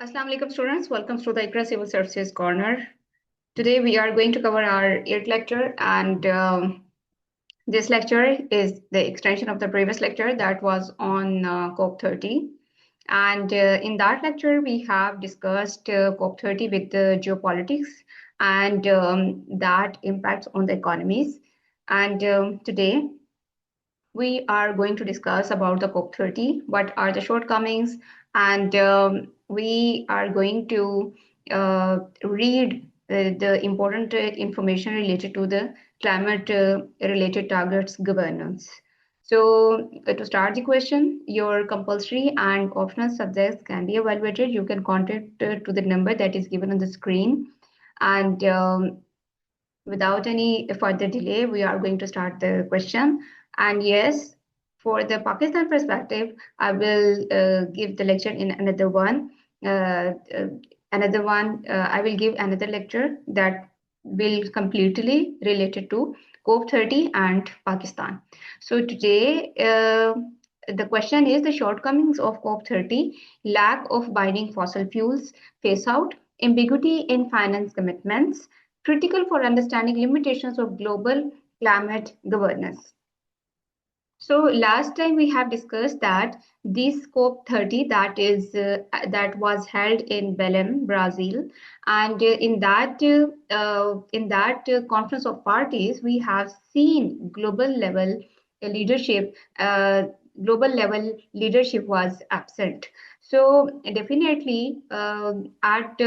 Asalamoalaikum students, welcome to the Iqra Civil Services Corner. Today we are going to cover our 8th lecture, and this lecture is the extension of the previous lecture that was on COP30. And in that lecture we have discussed COP30 with the geopolitics and that impacts on the economies. And today we are going to discuss about the COP30, what are the shortcomings, and we are going to read the important information related to the climate related targets governance. So to start the question, your compulsory and optional subjects can be evaluated. You can contact to the number that is given on the screen. And without any further delay, we are going to start the question. And yes, for the Pakistan perspective, I will give the lecture in another one. I will give another lecture that will completely related to COP30 and Pakistan. So today, the question is the shortcomings of COP30, lack of binding fossil fuels, phase out, ambiguity in finance commitments, critical for understanding limitations of global climate governance. So last time we have discussed that this COP30 that was held in Belém, Brazil, and in that conference of parties, we have seen leadership. Global level leadership was absent. So definitely at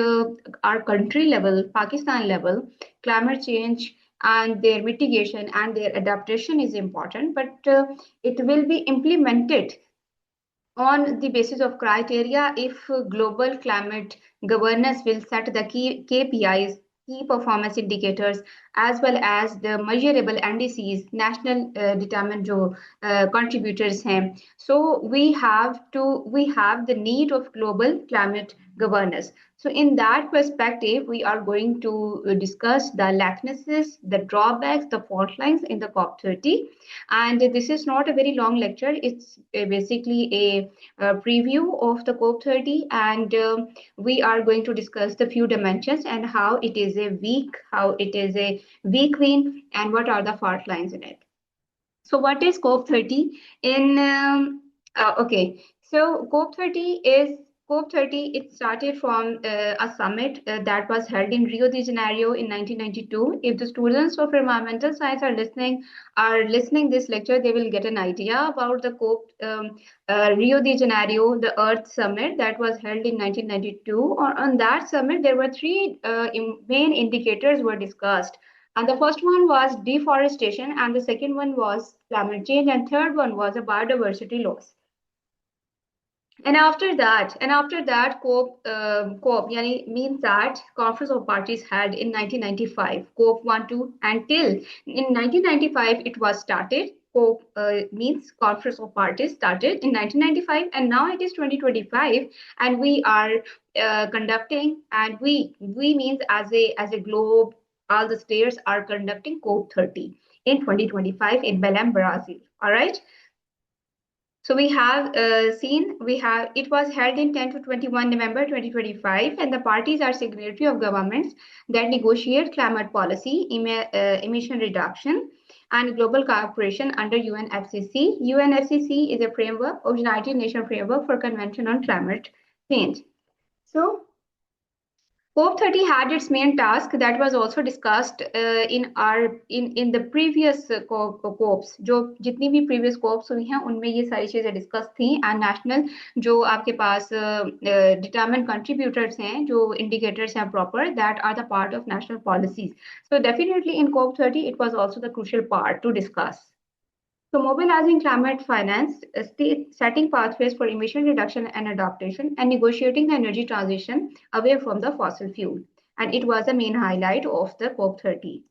our country level, Pakistan level, climate change and their mitigation and their adaptation is important, but it will be implemented on the basis of criteria if global climate governance will set the key KPIs, key performance indicators, as well as the measurable NDCs, national determined जो contributors हैं. So we have the need of global climate governance. So in that perspective, we are going to discuss the likenesses, the drawbacks, the fault lines in the COP30. And this is not a very long lecture. It's basically a preview of the COP30, and we are going to discuss the few dimensions and how it is a weak win, and what are the fault lines in it. So what is COP30? So COP30, it started from a summit that was held in Rio de Janeiro in 1992. If the students of environmental science are listening this lecture, they will get an idea about the Rio de Janeiro, the Earth Summit that was held in 1992. On that summit, there were three main indicators were discussed. And the first one was deforestation, and the second one was climate change, and third one was a biodiversity loss. And after that, COP means that Conference of Parties had in 1995, COP 1, 2, and till in 1995 it was started. COP means Conference of Parties started in 1995, and now it is 2025, and we are conducting, and we means as a globe, all the states are conducting COP30 in 2025 in Belém, Brazil. All right. So we have it was held in 10 to 21 November 2025, and the parties are signatory of governments that negotiate climate policy, emission reduction, and global cooperation under UNFCCC. UNFCCC is a framework of United Nations framework for Convention on Climate Change. So COP30 had its main task that was also discussed in the previous COPs. जो जितनी भी previous COPs हुई हैं उनमें ये सारी चीजें discuss थी, and national जो आपके पास determined contributors हैं, जो indicators हैं proper, that are the part of national policies. So definitely in COP30 it was also the crucial part to discuss. So mobilizing climate finance, setting pathways for emission reduction and adaptation, and negotiating the energy transition away from the fossil fuel. And it was the main highlight of the COP30.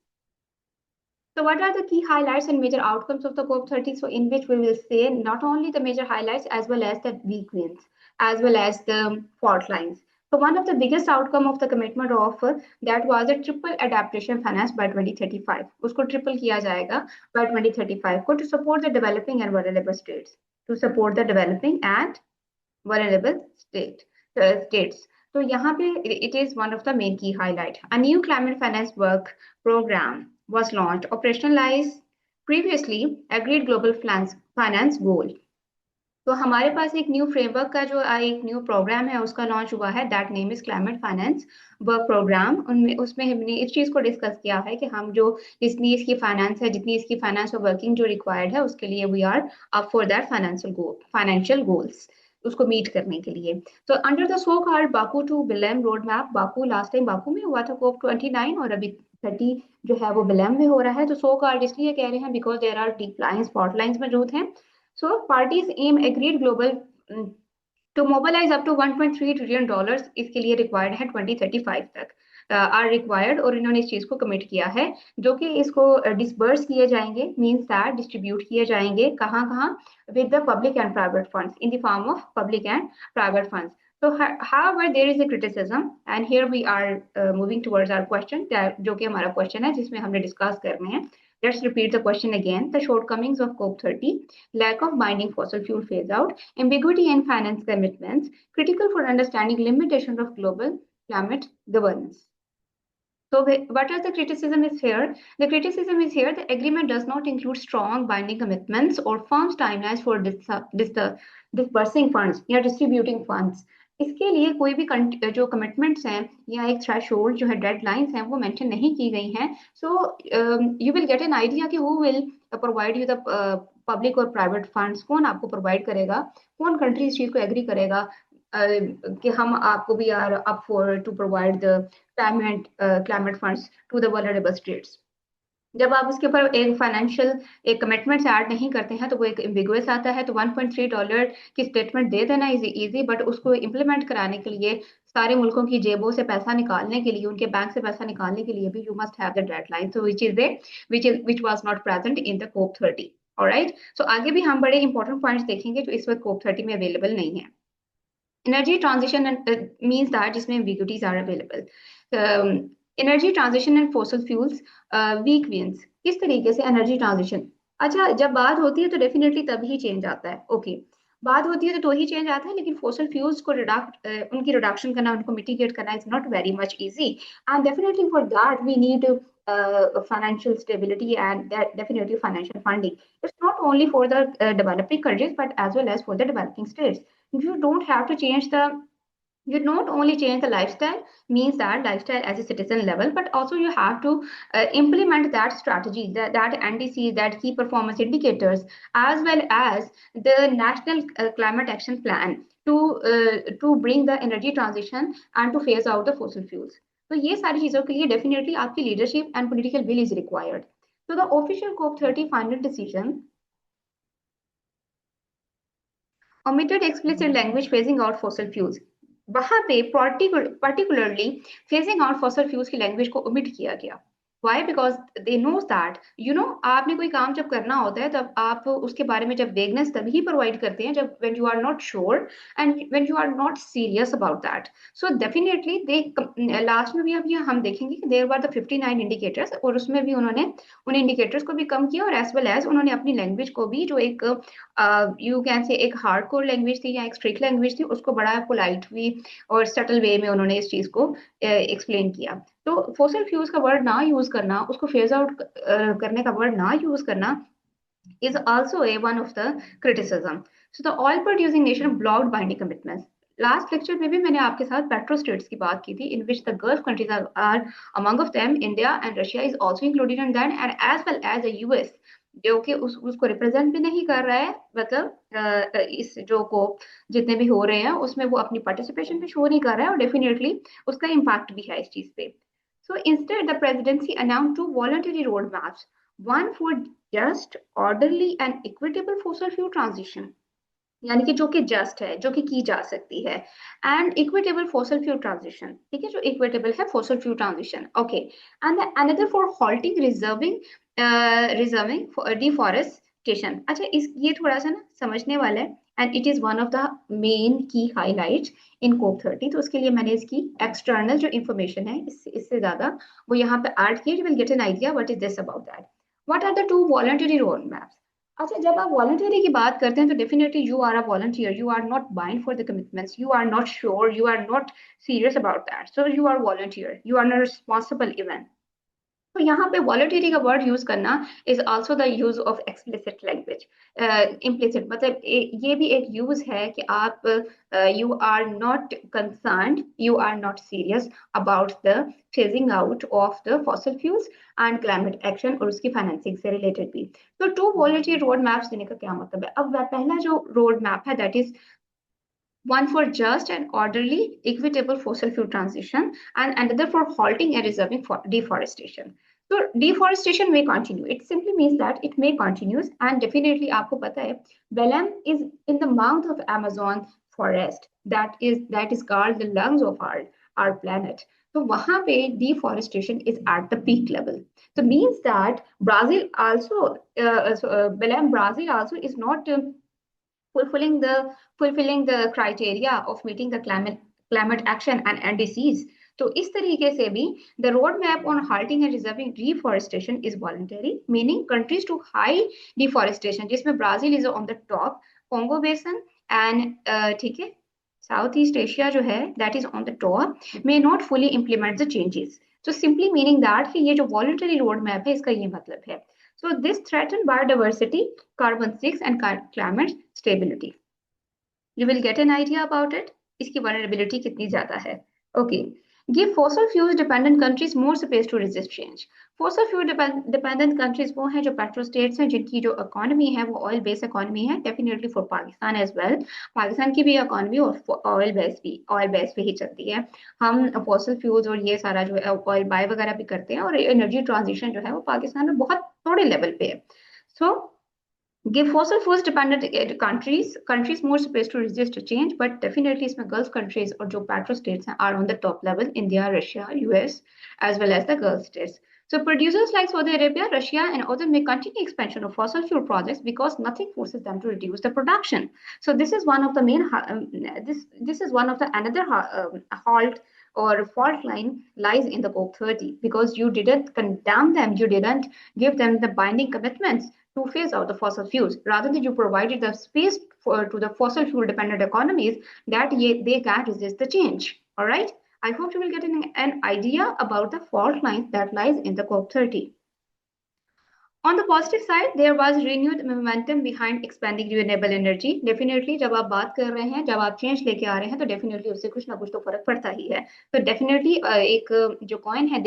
So what are the key highlights and major outcomes of the COP30? So in which we will say not only the major highlights as well as the weak wins, as well as the fault lines. So one of the biggest outcome of the commitment of that was a triple adaptation finance by 2035. उसको triple किया जाएगा by 2035 को to support the developing and vulnerable states. To support the developing and vulnerable states. तो यहाँ पे it is one of the main key highlight. A new climate finance work program was launched, operationalized previously agreed global finance goal. तो हमारे पास एक new framework का जो एक new program है उसका लॉन्च हुआ है, that name is climate finance work programme. उनमें उसमें हमने इस चीज को डिस्कस किया है कि हम जो जितनी इसकी फाइनेंस है, जितनी इसकी फाइनेंस और वर्किंग जो रिक्वायर्ड है उसके लिए we are up for that financial goals, उसको मीट करने के लिए। तो under the so called Baku to Belem road map, Baku last time Baku में हुआ था COP29 और अभी 30 जो है वो बिलेम में हो रहा है। तो सो कॉल्ड इसलिए कह रहे हैं because there are deep lines fault lines मौजूद हैं। So parties aim agreed global to mobilize up to $1.3 trillion, इसके लिए रिक्वायर्ड है 2035 तक आर रिक्वायर्ड, और इन्होंने इस चीज को कमिट किया है जो कि इसको डिसबर्स किए जाएंगे, मींस दैट डिस्ट्रीब्यूट किए जाएंगे कहाँ कहाँ, with the public and private funds, in the form of public and private funds. So, however, there is a criticism, and here we are moving towards our question, जो कि हमारा question है जिसमें हमने डिस्कस करने हैं। Let's repeat the question again. The shortcomings of COP30: lack of binding fossil fuel phase out, ambiguity in finance commitments, critical for understanding limitations of global climate governance. So what are the criticism is here? The criticism is here the agreement does not include strong binding commitments or firm timelines for disbursing funds या distributing funds. इसके लिए कोई भी जो commitments हैं या एक threshold जो है डेडलाइंस हैं वो मेंशन नहीं की गई हैं। So you will get an idea कि who will provide you the public और प्राइवेट फंड्स, कौन आपको प्रोवाइड करेगा, कौन कंट्री इस चीज को एग्री करेगा कि हम आपको भी are up for to provide the climate funds to the vulnerable states. जब आप उसके ऊपर एक फाइनेंशियल एक कमिटमेंट ऐड नहीं करते हैं तो वो एक एम्बिगुअस आता है। तो $1.3 की स्टेटमेंट दे देना इजी, बट उसको इम्प्लीमेंट कराने के लिए सारे मुल्कों की जेबों से पैसा निकालने के लिए, उनके बैंक से पैसा निकालने के लिए भी you must have the deadline, so which was not present in the COP30। Alright, so आगे भी हम बड़े इंपॉर्टेंट पॉइंट्स देखेंगे जो इस वक्त COP30 में अवेलेबल नहीं है। Energy transition means that जिसमें ambiguities are available. Energy transition and fossil fuels weak wins. किस तरीके से energy transition? अच्छा, जब बात होती है तो डेफिनेटली तभी चेंज आता है। ओके, बात होती है तो ही चेंज आता है, लेकिन फॉसल फ्यूल्स को उनकी रिडक्शन करना, उनको मिटिगेट करना is not very much easy, and definitely for that we need financial stability and definitely financial funding. It's not only for the developing countries but as well as for the developing states. You don't have to change the you not only change the lifestyle, means that lifestyle as a citizen level, but also you have to implement that strategy, that NDC, that key performance indicators, as well as the national climate action plan to bring the energy transition and to phase out the fossil fuels. तो ये सारी चीजों के लिए definitely आपकी leadership and political will is required. तो the official COP30 final decision omitted explicit language phasing out fossil fuels. वहां पे particularly phasing out fossil fuels की लैंग्वेज को omit किया गया। Why? Because they knows that आपने कोई काम जब करना होता है तब आप उसके बारे में जब वेगनेस तभी प्रोवाइड करते हैं जब when you are not sure and when you are not serious about that. So definitely they last में भी अब ये हम देखेंगे कि there were the 59 indicators और उसमें भी उन्होंने उन इंडिकेटर्स को भी कम किया और एज वेल एज उन्होंने अपनी लैंग्वेज को भी जो एक यू कैन से एक हार्ड कोर लैंग्वेज थी या एक स्ट्रिक्ट लैंग्वेज थी उसको बड़ा पोलाइटली और सटल वे में उन्होंने इस चीज को एक्सप्लेन किया। तो फॉसिल फ्यूल्स का वर्ड ना यूज करना, उसको फेज आउट करने का वर्ड ना यूज करना is also a one of the criticism. So the oil producing nation blocked binding commitments. Last lecture में भी मैंने आपके साथ पेट्रो स्टेट्स की बात की थी, in which the Gulf countries are among of them, India and Russia is also included in that, and as well as the US जो कि उसको रिप्रेजेंट भी नहीं कर रहा है, मतलब इस जो को जितने भी हो रहे हैं उसमें वो अपनी पार्टिसिपेशन भी शो नहीं कर रहा है और डेफिनेटली उसका इम्पैक्ट भी है इस चीज पे। So instead, the presidency announced two voluntary roadmaps, one for just, orderly and equitable fossil fuel transition, यानी कि जो कि जस्ट है, जो कि की जा सकती है, and equitable fossil fuel transition, ठीक है, जो इक्विटेबल है fossil fuel transition, okay, and another for halting reserving deforestation. अच्छा, इस ये थोड़ा सा ना समझने वाला है and it is one of the main की हाईलाइट्स इन COP30। तो उसके लिए मैंने इसकी एक्सटर्नल जो इन्फॉर्मेशन है इससे ज्यादा वो यहाँ पे ऐड किया, you will get an idea what is this about that. What are the two voluntary road maps? अच्छा, जब आप वॉलंटियरी की बात करते हैं तो definitely you are a volunteer, you are not bind for the commitments, you are not sure, you are not serious about that, so you are volunteer, you are not responsible even. तो यहाँ पे volatility का word use करना is also the use of explicit language. Implicit मतलब ये भी एक use है कि आप you are not concerned, you are not serious about the phasing out of the fossil fuels and climate action और उसकी फाइनेंसिंग से रिलेटेड भी। तो टू वॉलेटरी रोड मैप्स देने का क्या मतलब है? अब पहला जो रोड मैप है that is one for just and orderly, equitable fossil fuel transition, and another for halting and reserving for deforestation. So deforestation may continue. It simply means that it may continue, and definitely आपको पता है, Belém is in the mouth of Amazon forest. That is called the lungs of our planet. So वहाँ पे deforestation is at the peak level. So means that Brazil also, Belém, Brazil also is not fulfilling the criteria of meeting the climate action and NDCs. तो इस तरीके से भी the roadmap on halting and reserving deforestation is voluntary, meaning countries to high deforestation जिसमें Brazil is on the top, Congo Basin and ठीक है, South East Asia जो है that is on the top may not fully implement the changes. So simply meaning that कि ये जो voluntary roadmap है इसका ये मतलब है. So this threaten biodiversity, carbon sinks and climate stability. You will get an idea about it. इसकी vulnerability कितनी ज्यादा है. Okay. Give fossil fuels dependent countries more space to resist change. Fossil fuel dependent countries वो हैं जो petro states हैं जिनकी जो इकोनॉमी है वो ऑयल बेस्ड इकोनॉमी है, definitely for Pakistan as well. Pakistan की भी इकोनॉमी ऑयल बेस्ड पे ही चलती है. हम फॉसिल फ्यूल्स और ये सारा जो है ऑयल बाय वगैरह भी करते हैं और एनर्जी ट्रांजिशन जो है वो पाकिस्तान में बहुत थोड़े लेवल पे है. सो give fossil fuels dependent countries more space to resist change, but definitely इसमें Gulf countries और जो petro states हैं are on the top level, India, Russia, US, as well as the Gulf states. So producers like Saudi Arabia, Russia, and others may continue expansion of fossil fuel projects because nothing forces them to reduce the production. So this is one of the main this is one of the another halt or fault line lies in the COP30 because you didn't condemn them, you didn't give them the binding commitments to phase out the fossil fuels. Rather than you provided the space to the fossil fuel dependent economies that they can resist the change. All right. I hope you will get an idea about the fault lines that lies in the COP30. On the positive side, there was renewed momentum behind expanding renewable energy. Definitely, जब आप बात कर रहे हैं, जब आप change लेके आ रहे हैं, तो definitely उससे कुछ ना कुछ तो फर्क पड़ता ही है. तो definitely एक जो कॉइन है,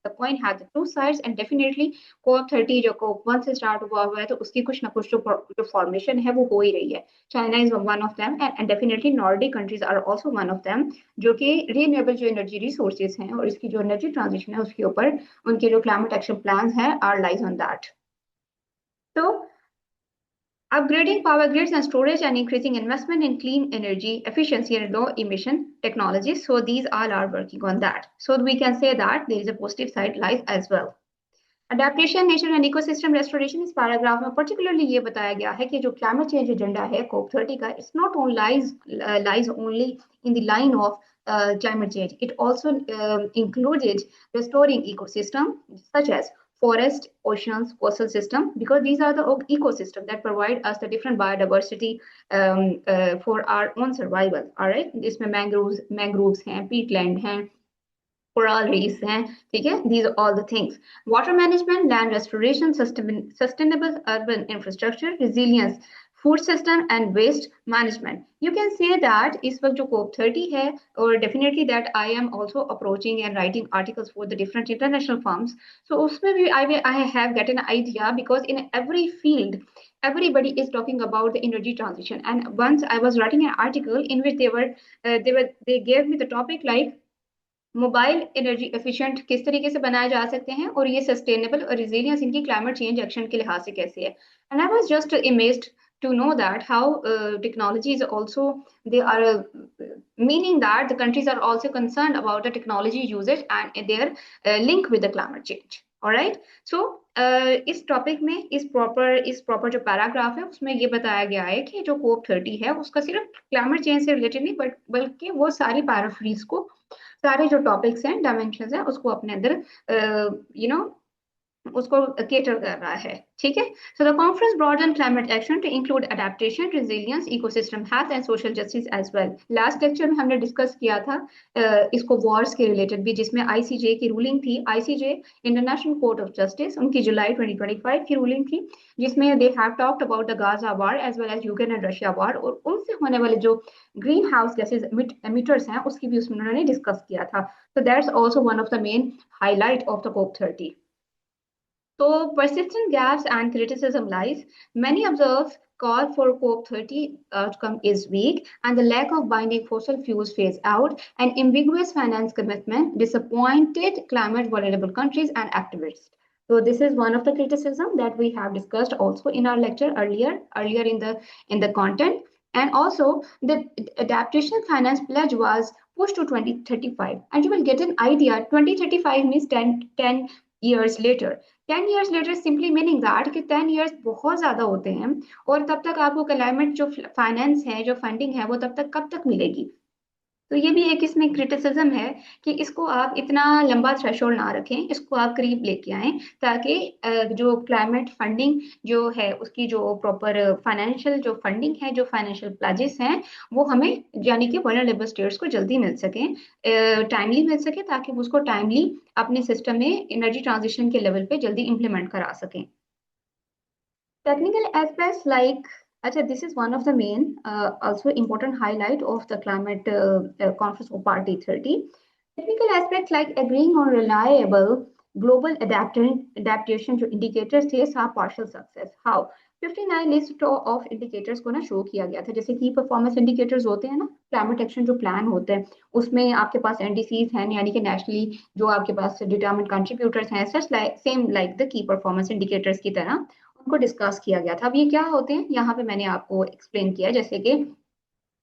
the coin had the two sides, and definitely COP30 जो COP1 से स्टार्ट हुआ है तो उसकी कुछ ना कुछ जो फॉर्मेशन है वो हो ही रही है. China is one of them and definitely Nordic countries are also one of them जो कि रीन्यूएबल जो एनर्जी रिसोर्सेज हैं और इसकी जो एनर्जी ट्रांजिशन है उसके ऊपर उनके जो क्लाइमेट एक्शन प्लान है relies on that. So, upgrading power grids and storage and increasing investment in clean energy efficiency and low emission technologies. So, these all are working on that. So, we can say that there is a positive side lies as well. Adaptation, nature and ecosystem restoration इस paragraph में particularly ये बताया गया है कि जो climate change agenda है COP30 का, it's not only lies only in the line of climate change. It also included restoring ecosystem such as forest, oceans, coastal system, because these are the ecosystem that provide us the different biodiversity for our own survival. All right, इसमें mangroves हैं, peatland हैं, coral reefs हैं, ठीक है. These are all the things. Water management, land restoration, sustainable urban infrastructure, resilience, food system and waste management. You can say that इस वक्त जो COP30 है और definitely that I am also approaching and writing articles for the different international firms. So उसमें भी I have get an idea because in every field everybody is talking about the energy transition, and once I was writing an article in which they gave me the topic like mobile energy efficient किस तरीके से बनाए जा सकते हैं और ये sustainable और रिजिलियंस इनकी क्लाइमेट चेंज एक्शन के लिहाज से कैसे है. And I was just imaged to know that how technology is also they are meaning that the countries are also concerned about the technology usage and their link with the climate change. all right, so इस topic में इस proper जो paragraph है उसमें ये बताया गया है कि जो COP30 है उसका सिर्फ क्लाइमेट चेंज से रिलेटेड नहीं बल्कि वो सारी पैराफ्रीज को सारे जो टॉपिक्स हैं डायमेंशन है उसको अपने अंदर यू नो उसको केटर कर रहा है, ठीक है। So the conference broadened climate action to include adaptation, resilience, ecosystem health and social justice as well. Last lecture में हमने डिस्कस किया था इसको वॉर्स के रिलेटेड भी, जिसमें आईसीजे की रूलिंग थी। ICJ international court of justice, उनकी जुलाई 2025 की रूलिंग थी, जिसमें they have talked about the Gaza war as well as Ukraine and Russia war, और उनसे होने वाले जो ग्रीन हाउस गैसेज एमिटर्स हैं उसकी भी उसमें उन्होंने डिस्कस किया था। So that's also one of the main highlight of the COP30. So persistent gaps and criticism lies. Many observe call for COP30 outcome is weak, and the lack of binding fossil fuels phase out and ambiguous finance commitment disappointed climate vulnerable countries and activists. So this is one of the criticism that we have discussed also in our lecture earlier in the content. And also the adaptation finance pledge was pushed to 2035. And you will get an idea, 2035 means 10 years later। 10 years later simply meaning that कि 10 years बहुत ज्यादा होते हैं, और तब तक आपको climate जो फाइनेंस है, जो फंडिंग है, वो तब तक कब तक मिलेगी। तो ये भी एक इसमें क्रिटिसिज्म है कि इसको आप इतना लंबा थ्रेशोल्ड ना रखें, इसको आप करीब लेके आए, ताकि जो क्लाइमेट फंडिंग जो है उसकी जो प्रॉपर फाइनेंशियल जो फंडिंग है, जो फाइनेंशियल प्लेजेस हैं, वो हमें यानी कि वल्नरेबल स्टेट्स को जल्दी मिल सके, टाइमली मिल सके, ताकि उसको टाइमली अपने सिस्टम में एनर्जी ट्रांजिशन के लेवल पे जल्दी इंप्लीमेंट करा सकें। Technical aspects like, this is one of the main, also important highlight of the climate conference of Party 30. Technical aspects like agreeing on reliable global adaptation जो indicators थे saw partial success. How? 59 list of indicators को ना show किया गया था, जैसे की performance indicators होते हैं ना, क्लाइमेट एक्शन जो प्लान होते हैं उसमें आपके पास एनडीसीज हैं, यानी कि नेशनली जो आपके पास डिटरमिन्ड कंट्रीब्यूटर्स हैं, such like same like the key performance indicators की तरह उनको डिस्कस किया गया था। अब ये क्या होते हैं, यहाँ पे मैंने आपको एक्सप्लेन किया, जैसे कि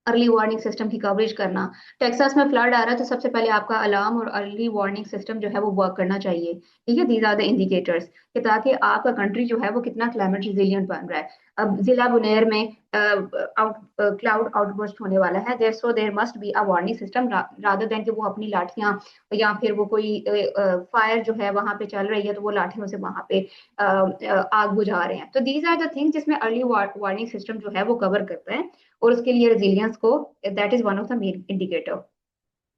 अर्ली वार्निंग सिस्टम की कवरेज करना। टेक्सास में फ्लड आ रहा है तो सबसे पहले आपका अलार्म और अर्ली वार्निंग सिस्टम जो है वो वर्क करना चाहिए, ठीक है। दीज आर द इंडिकेटर्स कि ताकि आपका कंट्री जो है वो कितना क्लाइमेट रिजिलियंट बन रहा है। अब जिला बुनेर में क्लाउड आउटबर्स्ट होने वाला है, there so there must be a warning system, rather than कि वो अपनी लाठियां या फिर वो कोई फायर जो है वहां पे चल रही है तो वो लाठियों से वहां पे आग बुझा रहे हैं। तो दीज आर द थिंग्स जिसमें अर्ली वार्निंग सिस्टम जो है वो कवर करता है, और उसके लिए रेजिलियंस को, that is one of the main indicator.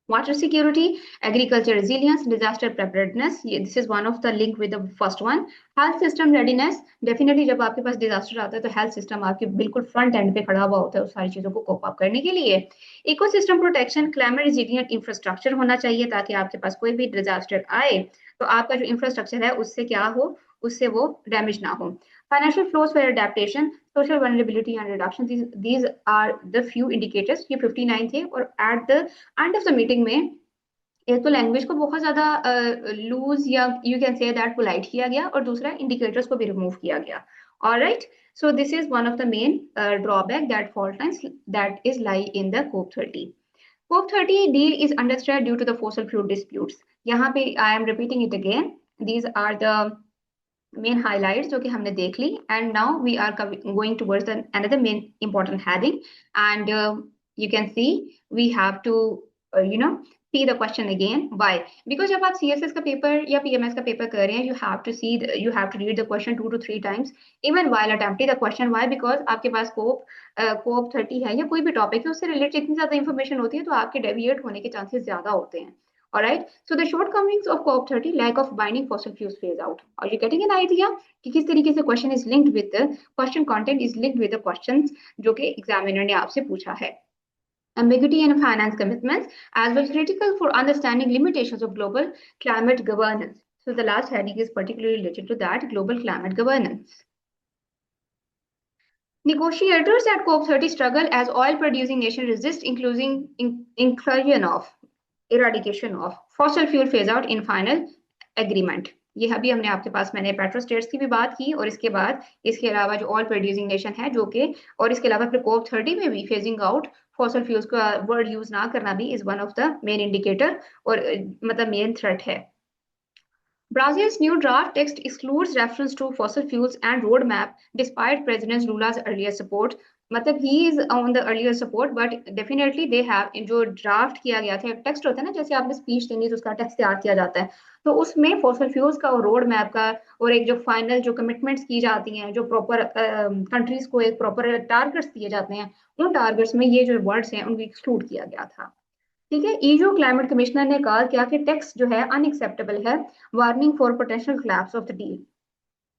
Water security, agriculture resilience, disaster preparedness, ये this is one of the link with the first one. Health system readiness, definitely जब आपके पास डिजास्टर आता है तो हेल्थ सिस्टम आपके बिल्कुल front end पे खड़ा हुआ होता है उस सारी चीजों को कोप अप करने के लिए। Ecosystem protection, climate resilient infrastructure होना चाहिए, ताकि आपके पास कोई भी डिजास्टर आए तो आपका जो इंफ्रास्ट्रक्चर है उससे क्या हो, उससे वो डैमेज ना हो। Financial flows for adaptation, social vulnerability and reduction. These are the few indicators. ये 59 थे, और at the end of the meeting में एक तो लैंग्वेज को बहुत ज्यादा लूज या you can say that polite किया गया, और दूसरा इंडिकेटर्स को भी रिमूव किया गया। Alright, so this is one of the main drawback that fault lines that is lie in the COP30. COP30 deal is under stress due to the fossil fuel disputes. यहाँ पे I am repeating it again. These are the main highlights जो कि हमने देख ली, and now we are going towards another main important heading, and you can see we have to see the question again. Why? Because जब आप CSS का paper या PMS का paper कर रहे हैं, you have to read the question 2 to 3 times even while attempting the question. Why? Because आपके पास COP30 है या कोई भी टॉपिक है, उससे रिलेटेड इतनी ज्यादा इंफॉर्मेशन होती है तो आपके डेविएट होने के चांसेस ज्यादा होते हैं। All right. So the shortcomings of COP30, lack of binding fossil fuels phase out. Are you getting an idea कि किस तरीके से question is linked with the question content is linked with the questions जो कि examiner ने आपसे पूछा है। Ambiguity in finance commitments as well critical for understanding limitations of global climate governance. So the last heading is particularly related to that, global climate governance. Negotiators at COP30 struggle as oil-producing nations resist inclusion of eradication of fossil fuel phase out in final agreement. ये अभी हमने आपके पास मैंने petro states की भी बात की, और इसके बाद इसके अलावा जो ऑयल प्रोड्यूसिंग नेशन है जो कि, और इसके अलावा फिर COP30 में भी फेजिंग आउट फॉसिल फ्यूल्स का वर्ड यूज ना करना भी is one of the main indicator, और मतलब मेन थ्रेट है। Brazil's new draft text excludes reference to fossil fuels and roadmap despite President Lula's earlier support. मतलब he is on the earlier support, but definitely they have, जो draft किया गया था, एक text होता है ना, जैसे आपने स्पीच देनी तो उसका टेक्स्ट तैयार किया जाता है, तो उसमें फॉसिल फ्यूल्स का और रोड मैप का और एक जो फाइनल जो कमिटमेंट्स की जाती हैं, जो प्रॉपर कंट्रीज को एक प्रॉपर टारगेट्स दिए जाते हैं, उन टारगेट्स में ये जो वर्ड्स हैं उनको एक्सक्लूड किया गया था। ठीक है, ईयू क्लाइमेट कमिश्नर ने कहा क्या कि टेक्स्ट जो है अनएक्सेप्टेबल है, warning for potential collapse of the deal.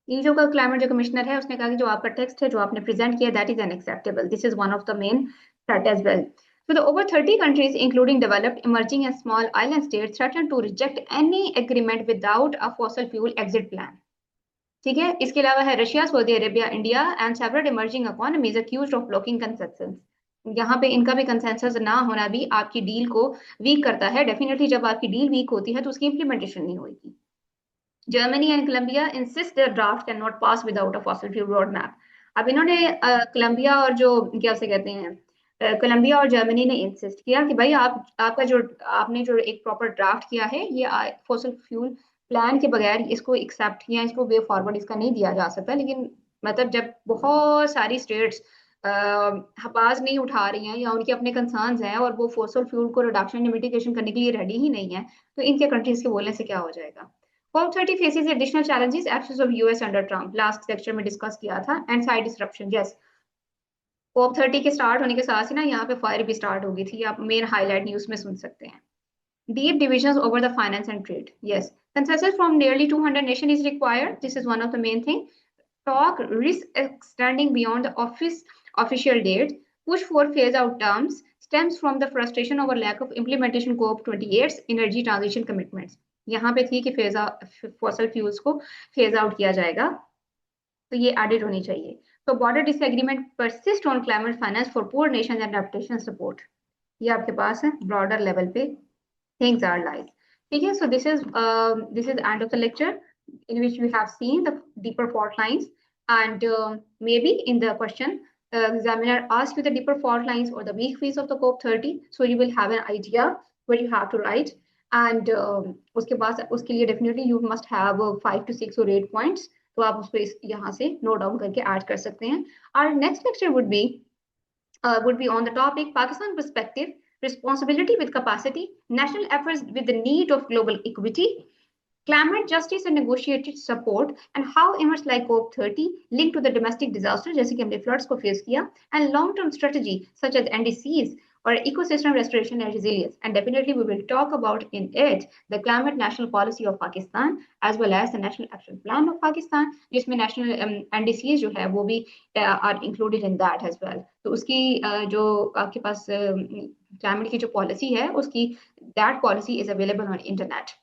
EU का क्लाइमेट जो कमिश्नर है उसने कहा कि जो आपका टेक्स्ट है जो आपने प्रेजेंट किया, that is unacceptable, this is one of the main threat as well. So the over 30 countries, including developed, emerging and small island states, threatened to reject any agreement without a fossil fuel exit plan. ठीक है, इसके अलावा है Russia, Saudi Arabia, India and several emerging economies accused of blocking consensus. यहाँ पे इनका भी consensus ना होना भी आपकी डील को वीक करता है। डेफिनेटली जब आपकी डील वीक होती है तो उसकी इंप्लीमेंटेशन नहीं होगी। Germany and Colombia insist their draft can not pass without a fossil fuel road map. अब इन्होंने कोलंबिया और जो क्या से कहते हैं, कोलंबिया और जर्मनी ने इंसिस्ट किया कि भाई आप आपका जो आपने जो एक प्रॉपर ड्राफ्ट किया है ये फॉसिल फ्यूल प्लान के बगैर इसको एक्सेप्ट किया, इसको वे फॉरवर्ड इसका नहीं दिया जा सकता। लेकिन मतलब जब बहुत सारी स्टेट्स हपाज नहीं उठा रही हैं या उनके अपने कंसर्न्स हैं और वो फॉसिल फ्यूल को रिडक्शन या मिटिगेशन करने के लिए रेडी ही नहीं है, तो इनके कंट्रीज के बोलने से क्या हो जाएगा। COP30 faces additional challenges, absence of US under Trump, last lecture में डिस्कस किया था, and side disruption. Yes, COP30 के स्टार्ट होने के साथ ही ना यहाँ पे फायर भी स्टार्ट हो गई थी, आप मेन हाईलाइट न्यूज में सुन सकते हैं। Deep divisions over the finance and trade. Yes, consensus from nearly 200 nations is required. This is one of the main things. Talk risk extending beyond the official date. Push for phase out terms stems from the frustration over lack of implementation COP28's energy transition commitments. यहाँ पे थी कि fossil fuels को phase out किया जाएगा, तो ये added होनी चाहिए। तो border disagreement persist on climate finance for poor Nations and adaptation support, ये आपके पास है ब्रॉडर लेवल पे things are like. Okay, so this is the end of the lecture in which we have seen the deeper fault lines, and maybe in the question examiner asks you the deeper fault lines or the weak phase of the COP30, so you will have an idea what you have to write, and उसके बाद उसके लिए definitely you must have 5 to 6 or 8 points, तो आप उसको यहाँ से note down करके ऐड कर सकते हैं। Our next lecture would be on the topic Pakistan perspective, responsibility with capacity, national efforts with the need of global equity, climate justice and negotiated support, and how events like COP30 link to the domestic disaster जैसे कि हमने floods को face किया, and long-term strategy such as NDCs or ecosystem restoration and resilience. And definitely we will talk about in it the climate national policy of Pakistan as well as the national action plan of Pakistan, जिसमें national NDCs जो है वो भी are included in that as well. तो उसकी जो आपके पास climate की जो policy है उसकी that policy is available on internet,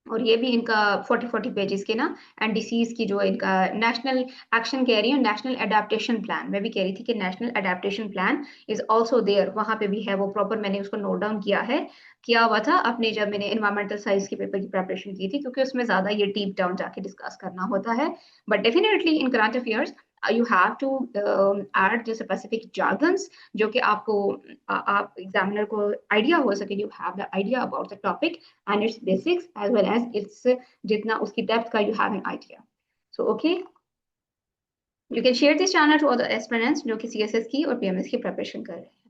और ये भी इनका 40 पेजेस के ना एनडीसीज की जो इनका नेशनल एक्शन कह रही हूँ, नेशनल अडेप्टेशन प्लान, मैं भी कह रही थी कि national adaptation plan is also there, वहां पे भी है वो प्रॉपर, मैंने उसको नोट डाउन किया हुआ था अपने जब मैंने इन्वायरमेंटल साइंस के पेपर की प्रिपरेशन की थी, क्योंकि उसमें ज्यादा ये डीप डाउन जाके डिस्कस करना होता है। But definitely in current affairs you have to add the specific jargons जो कि आपको आप एग्जामिनर को आइडिया हो सके, you have the idea about the topic and its basics as well as its जितना उसकी डेप्थ का you have an idea. So okay, you can share this channel to other aspirants जो कि CSS की और PMS की preparation कर रहे हैं।